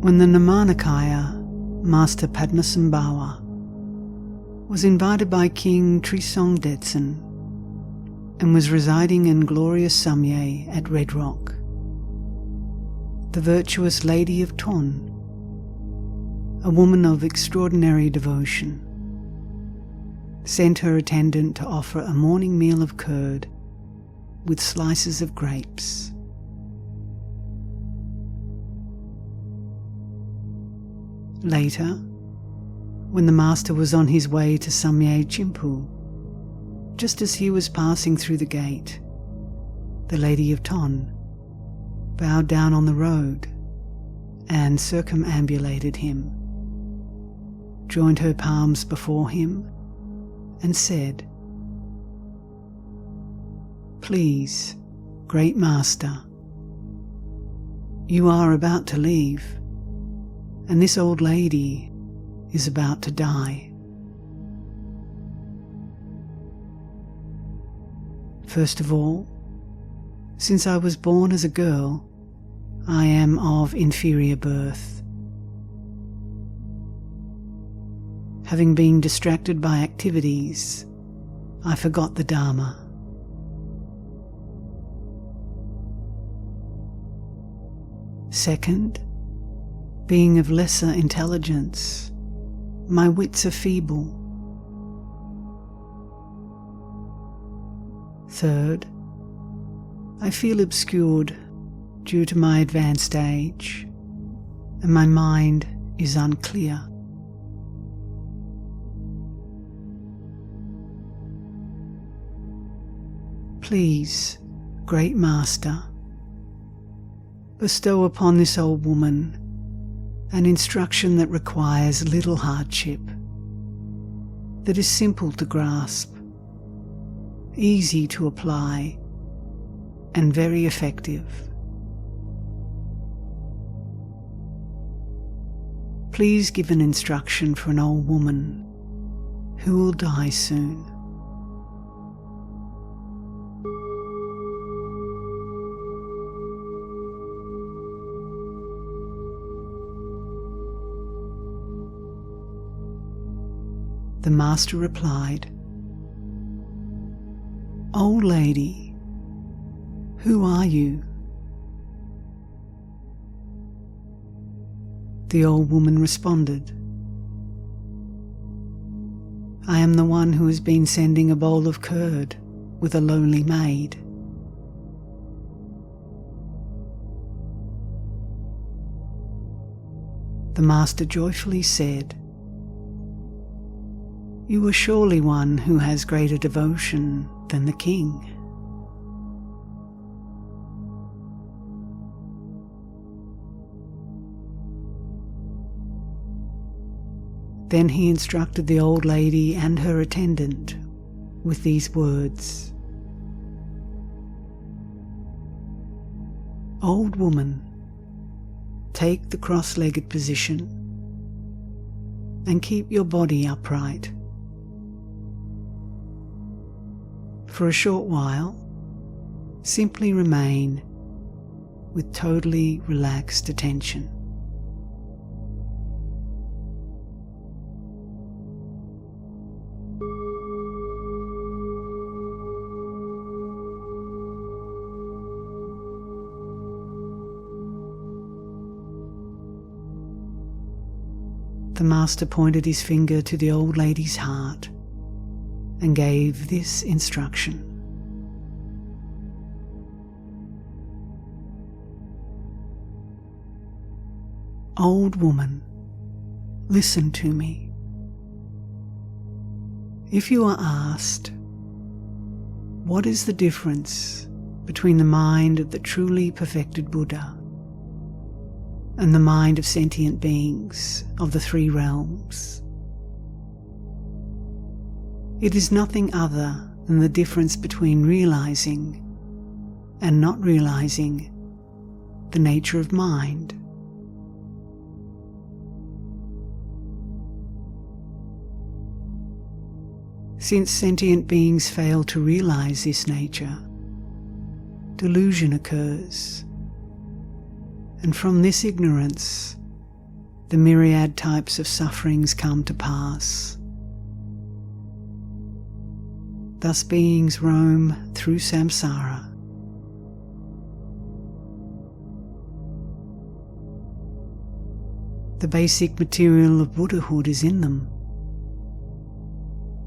When the Namanikaya, Master Padmasambhava, was invited by King Trisong Detsen and was residing in glorious Samye at Red Rock, the virtuous Lady of Ton, a woman of extraordinary devotion, sent her attendant to offer a morning meal of curd with slices of grapes. Later, when the master was on his way to Samye Chimpu, just as he was passing through the gate, the Lady of Ton bowed down on the road and circumambulated him, joined her palms before him, and said, "Please, Great Master, you are about to leave, and this old lady is about to die. First of all, since I was born as a girl, I am of inferior birth. Having been distracted by activities, I forgot the Dharma. Second, being of lesser intelligence, my wits are feeble. Third, I feel obscured due to my advanced age, and my mind is unclear. Please, Great Master, bestow upon this old woman an instruction that requires little hardship, that is simple to grasp, easy to apply, and very effective. Please give an instruction for an old woman who will die soon." The master replied, "Old lady, who are you?" The old woman responded, "I am the one who has been sending a bowl of curd with a lowly maid." The master joyfully said, "You are surely one who has greater devotion than the king." Then he instructed the old lady and her attendant with these words, "Old woman, take the cross-legged position and keep your body upright. For a short while, simply remain with totally relaxed attention." The master pointed his finger to the old lady's heart and gave this instruction: "Old woman, listen to me. If you are asked, what is the difference between the mind of the truly perfected Buddha and the mind of sentient beings of the three realms? It is nothing other than the difference between realizing and not realizing the nature of mind. Since sentient beings fail to realize this nature, delusion occurs, and from this ignorance the myriad types of sufferings come to pass. Thus beings roam through samsara. The basic material of Buddhahood is in them,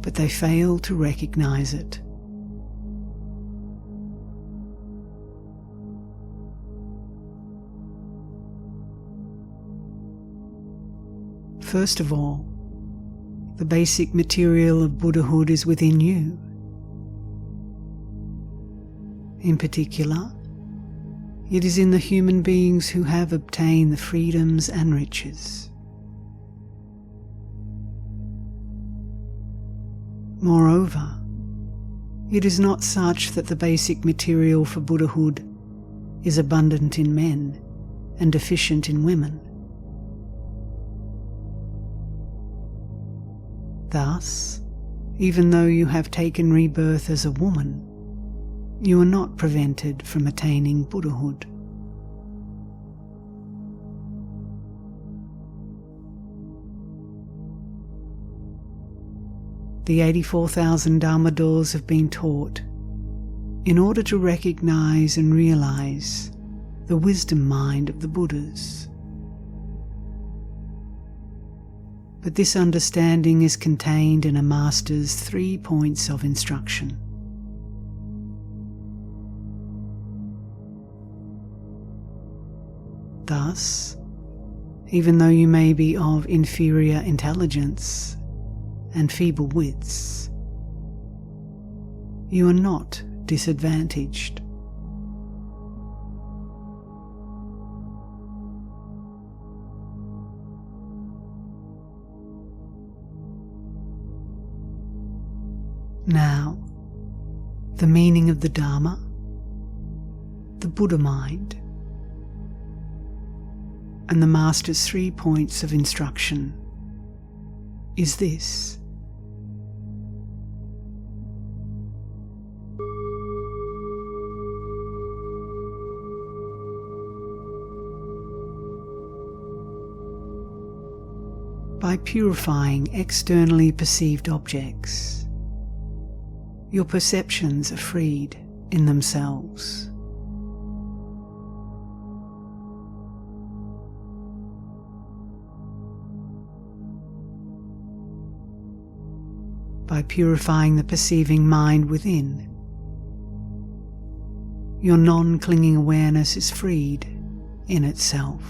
but they fail to recognize it. First of all, the basic material of Buddhahood is within you. In particular, it is in the human beings who have obtained the freedoms and riches. Moreover, it is not such that the basic material for Buddhahood is abundant in men and deficient in women. Thus, even though you have taken rebirth as a woman, you are not prevented from attaining Buddhahood. The 84,000 Dharma doors have been taught in order to recognize and realize the wisdom mind of the Buddhas. But this understanding is contained in a master's 3 points of instruction. Thus, even though you may be of inferior intelligence and feeble wits, you are not disadvantaged. Now, the meaning of the Dharma, the Buddha mind, and the Master's 3 points of instruction is this. By purifying externally perceived objects, your perceptions are freed in themselves. By purifying the perceiving mind within, your non-clinging awareness is freed in itself.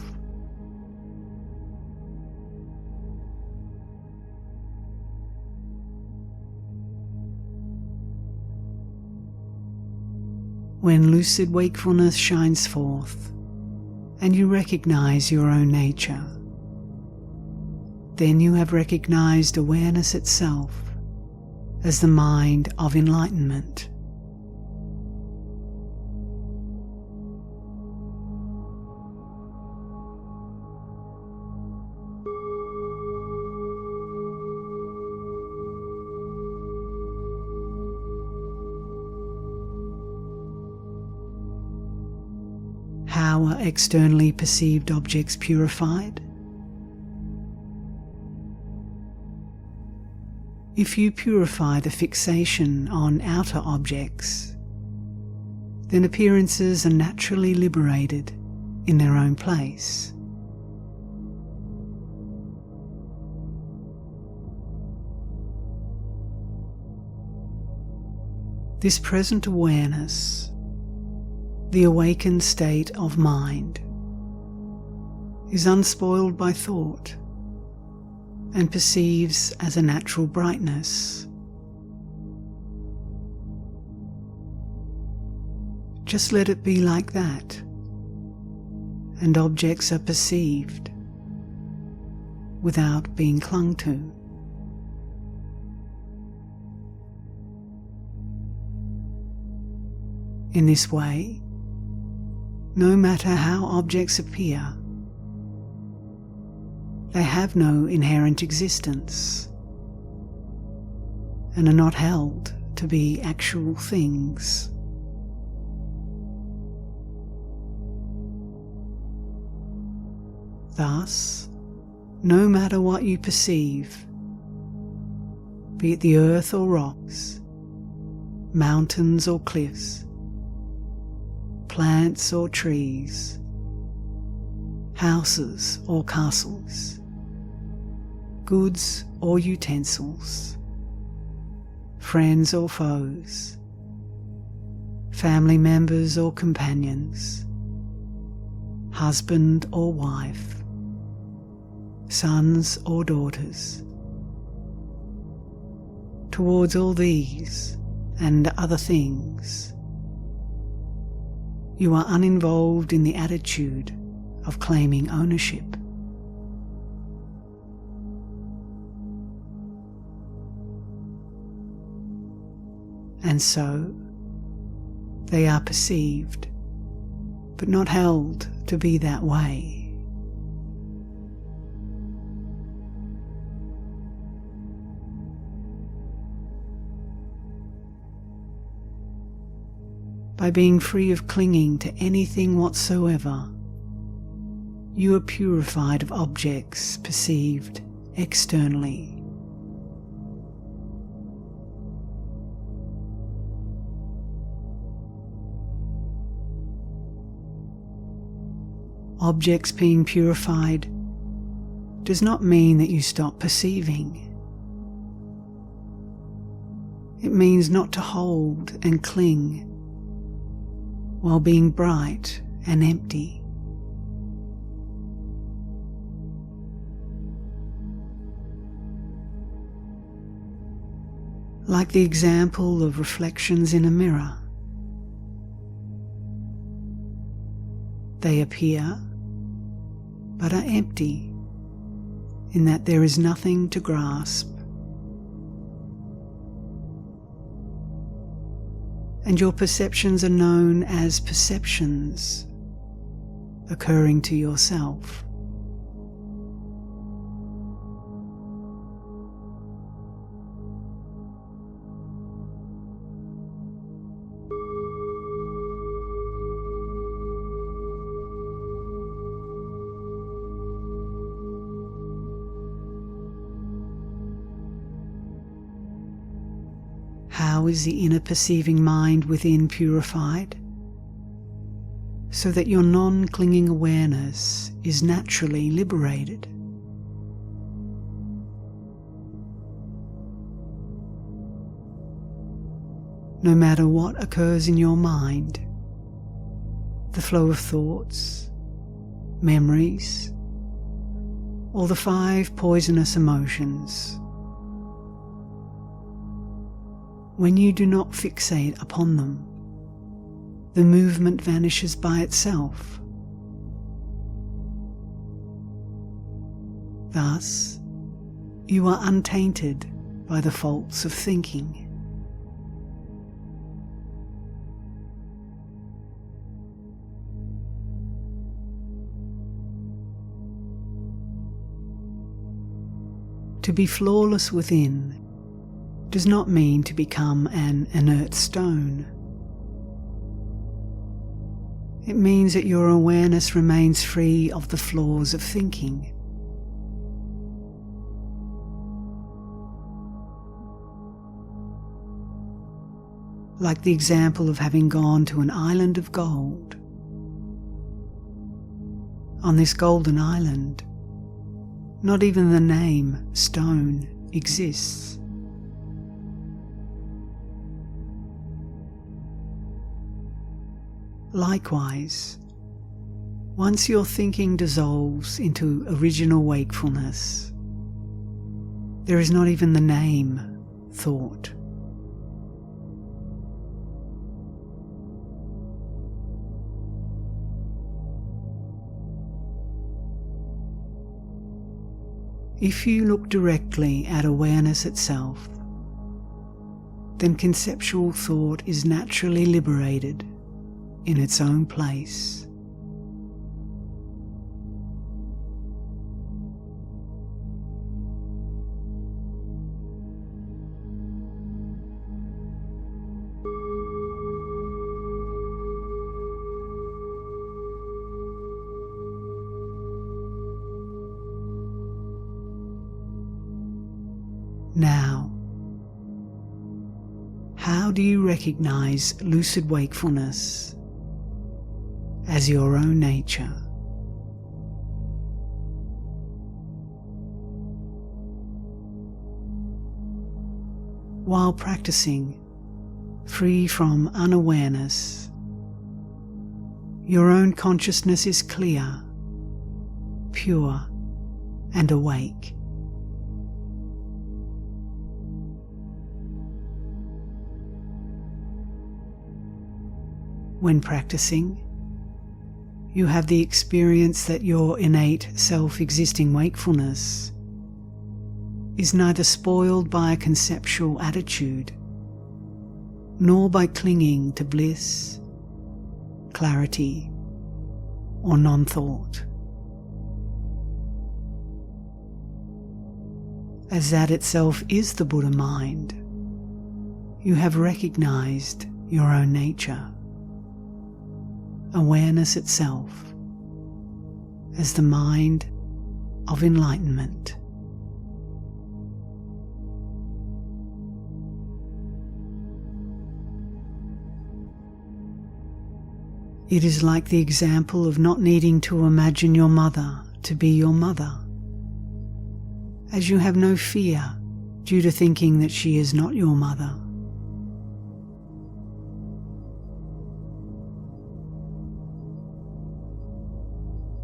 When lucid wakefulness shines forth and you recognize your own nature, then you have recognized awareness itself as the mind of enlightenment. How are externally perceived objects purified? If you purify the fixation on outer objects, then appearances are naturally liberated in their own place. This present awareness, the awakened state of mind, is unspoiled by thought and perceives as a natural brightness. Just let it be like that, and objects are perceived without being clung to. In this way, no matter how objects appear, they have no inherent existence and are not held to be actual things. Thus, no matter what you perceive, be it the earth or rocks, mountains or cliffs, plants or trees, houses or castles, goods or utensils, friends or foes, family members or companions, husband or wife, sons or daughters. Towards all these and other things, you are uninvolved in the attitude of claiming ownership. And so, they are perceived, but not held to be that way. By being free of clinging to anything whatsoever, you are purified of objects perceived externally. Objects being purified does not mean that you stop perceiving. It means not to hold and cling while being bright and empty. Like the example of reflections in a mirror. They appear, but are empty, in that there is nothing to grasp. And your perceptions are known as perceptions, occurring to yourself. How is the inner perceiving mind within purified? So that your non-clinging awareness is naturally liberated. No matter what occurs in your mind, the flow of thoughts, memories, or the 5 poisonous emotions, when you do not fixate upon them, the movement vanishes by itself. Thus, you are untainted by the faults of thinking. To be flawless within does not mean to become an inert stone. It means that your awareness remains free of the flaws of thinking. Like the example of having gone to an island of gold. On this golden island, not even the name stone exists. Likewise, once your thinking dissolves into original wakefulness, there is not even the name thought. If you look directly at awareness itself, then conceptual thought is naturally liberated in its own place. Now, how do you recognize lucid wakefulness as your own nature? While practicing free from unawareness, your own consciousness is clear, pure, and awake. When practicing, you have the experience that your innate self-existing wakefulness is neither spoiled by a conceptual attitude, nor by clinging to bliss, clarity, or non-thought. As that itself is the Buddha mind, you have recognized your own nature, awareness itself, as the mind of enlightenment. It is like the example of not needing to imagine your mother to be your mother, as you have no fear due to thinking that she is not your mother.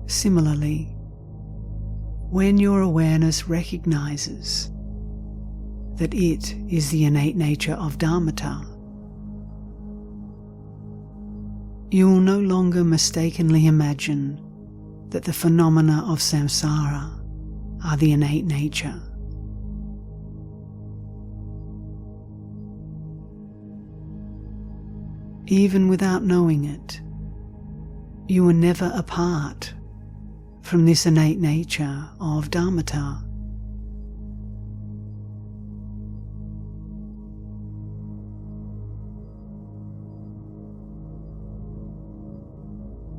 Similarly, when your awareness recognizes that it is the innate nature of Dharmata, you will no longer mistakenly imagine that the phenomena of samsara are the innate nature. Even without knowing it, you are never apart from this innate nature of Dharmata.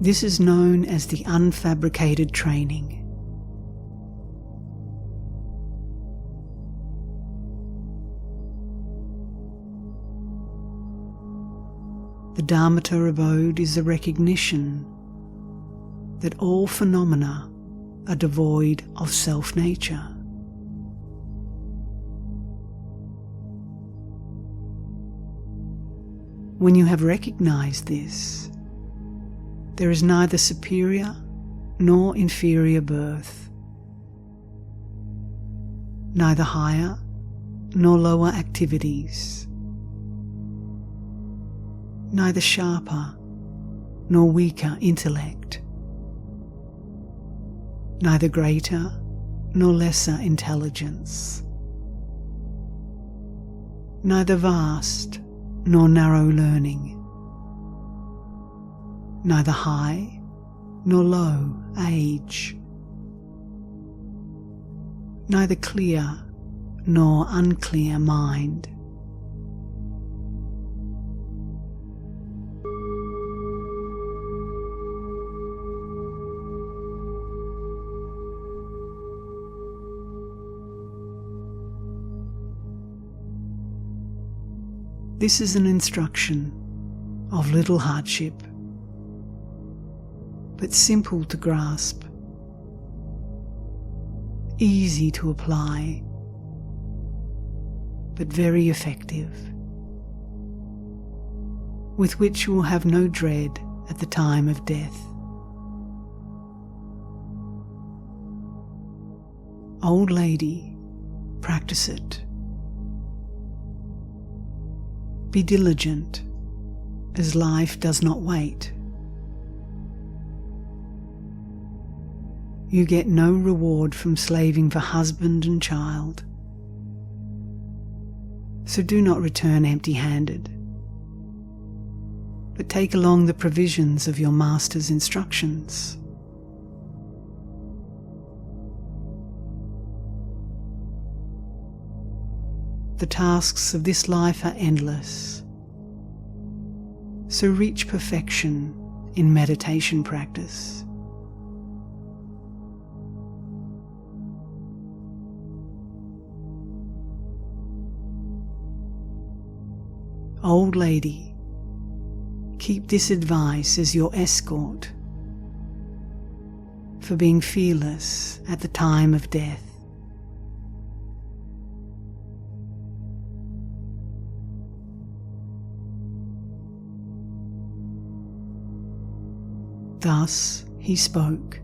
This is known as the unfabricated training. The Dharmata abode is a recognition that all phenomena are devoid of self-nature. When you have recognized this, there is neither superior nor inferior birth, neither higher nor lower activities, neither sharper nor weaker intellect, neither greater nor lesser intelligence, neither vast nor narrow learning, neither high nor low age, neither clear nor unclear mind. This is an instruction of little hardship, but simple to grasp, easy to apply, but very effective, with which you will have no dread at the time of death. Old lady, practice it. Be diligent, as life does not wait. You get no reward from slaving for husband and child, so do not return empty-handed, but take along the provisions of your master's instructions. The tasks of this life are endless, so reach perfection in meditation practice. Old lady, keep this advice as your escort for being fearless at the time of death. Thus he spoke.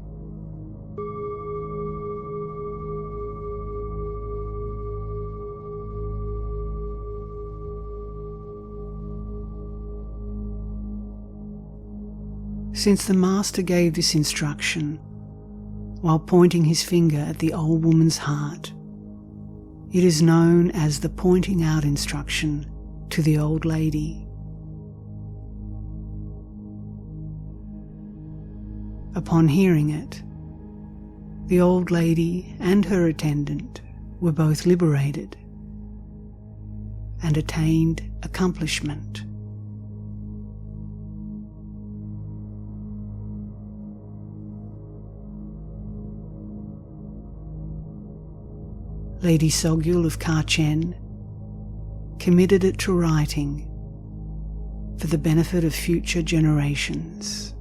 Since the Master gave this instruction while pointing his finger at the old woman's heart, it is known as the pointing out instruction to the old lady. Upon hearing it, the old lady and her attendant were both liberated and attained accomplishment. Lady Tsogyal of Kachin committed it to writing for the benefit of future generations.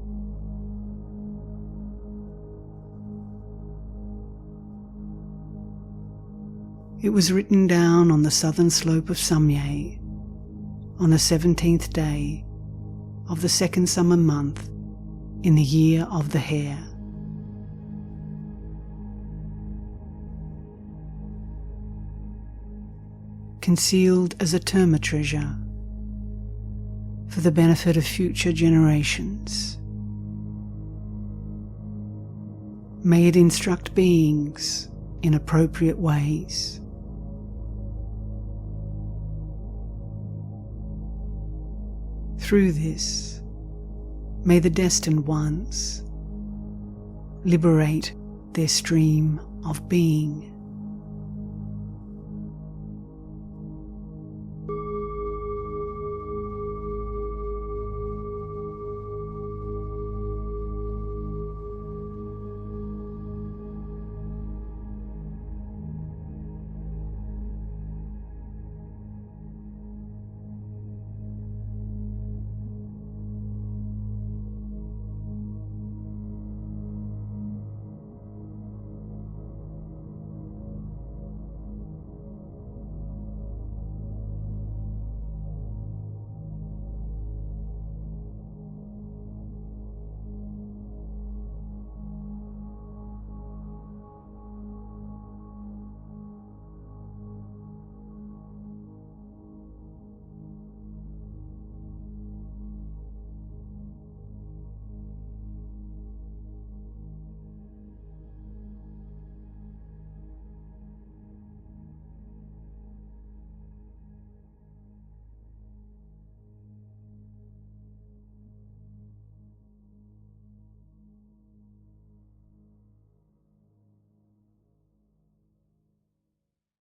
It was written down on the southern slope of Samye on the 17th day of the second summer month in the year of the hare. Concealed as a terma treasure for the benefit of future generations. May it instruct beings in appropriate ways. Through this, may the destined ones liberate their stream of being.